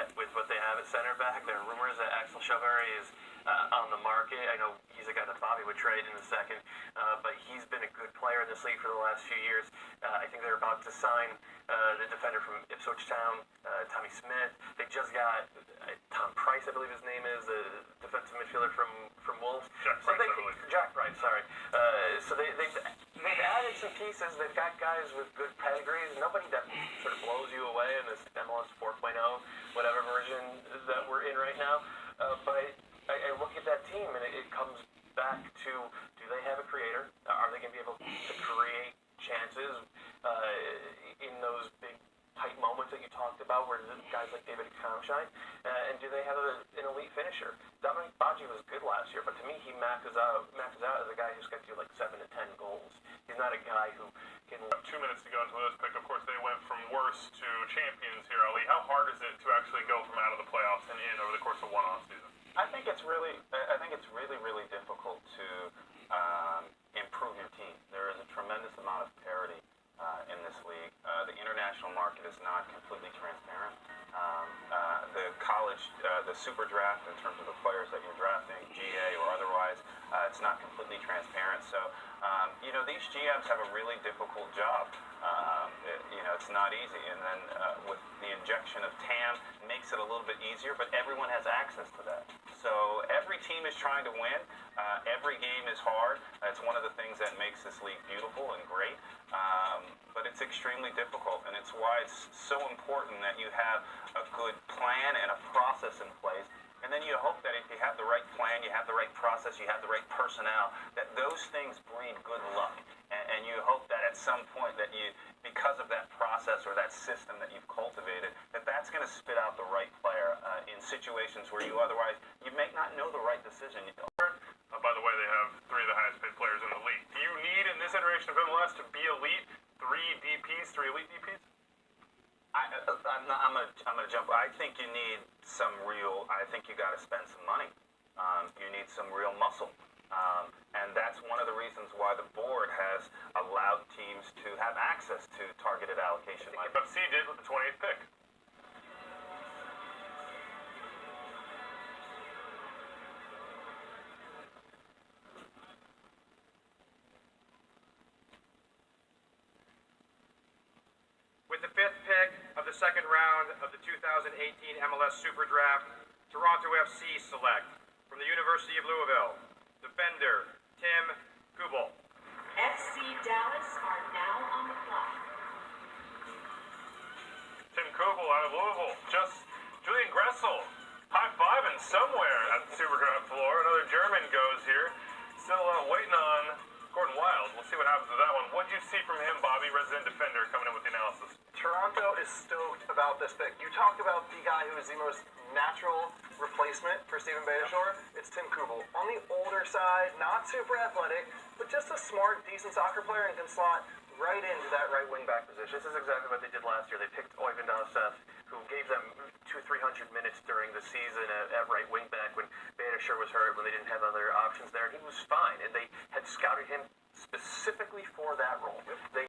yet with what they have at center back. There are rumors that Axel Sjöberg is on the market. I know he's a guy that Bobby would trade in a second, but he's been a good player in this league for the last few years. I think they're about to sign the defender from Ipswich Town, Tommy Smith. They just got Tom Price, I believe his name is, the defensive midfielder from Wolves. Jack Price, sorry. So they've added some pieces. They've got guys with good pedigrees. Nobody that sort of blows you away in this MLS 4.0, whatever version that we're in right now. But I look at that team and it comes back to, do they have a creator? Are they going to be able to create chances in those big tight moments that you talked about where guys like David Kahn shine? And do they have an elite finisher? Dominic Baji was good last year, but to me he maxes out as a guy who's got you like 7 to 10 goals. He's not a guy who can... 2 minutes to go into this pick. Of course, they went from worst to champions here, Ali. How hard is it to actually go from out of the playoffs and in over the course of one off season? I think it's really difficult to improve your team. There is a tremendous amount of parity in this league. The international market is not completely transparent. The college, the Super Draft, in terms of the players that you're drafting, GA or otherwise, it's not completely transparent. So, these GMs have a really difficult job. It's not easy. And then with the injection of TAM, makes it a little bit easier, but everyone has access to that. So every team is trying to win. Every game is hard. It's one of the things that makes this league beautiful and great. But it's extremely difficult, and it's why it's so important that you have a good plan and a process in place. And then you hope that if you have the right plan, you have the right process, you have the right personnel, that those things breed good luck. And you hope that at some point that you, because of that process or that system that you've cultivated, that's going to spit out the right player in situations where you otherwise, you may not know the right decision. By the way, they have 3 of the highest paid players in the league. Do you need, in this iteration of MLS, to be elite, 3 DPs, 3 elite DPs? I'm gonna jump. I think you need I think you got to spend some money. You need some real muscle. And that's one of the reasons why the board has allowed teams to have access to targeted allocation. Like FC did with the 28th pick. With the 5th pick of the second round of the 2018 MLS Super Draft, Toronto FC select from the University of Louisville, defender Tim Kubel. FC Dallas are now on the clock. Tim Kubel out of Louisville. Just Julian Gressel high-fiving somewhere at the Super Draft floor. Another German goes here. Still waiting on Gordon Wild. We'll see what happens with that one. What did you see from him, Bobby, resident defender, coming in with the analysis? Toronto is stoked about this pick. You talked about the guy who is the most natural replacement for Steven Beitashour. It's Tim Kubel. On the older side, not super athletic, but just a smart, decent soccer player and can slot right into that right wing back position. This is exactly what they did last year. They picked Oyvind Alseth, who gave them 200-300 minutes during the season at right wing back when Beitashour was hurt, when they didn't have other options there, and he was fine. And they had scouted him specifically for that role.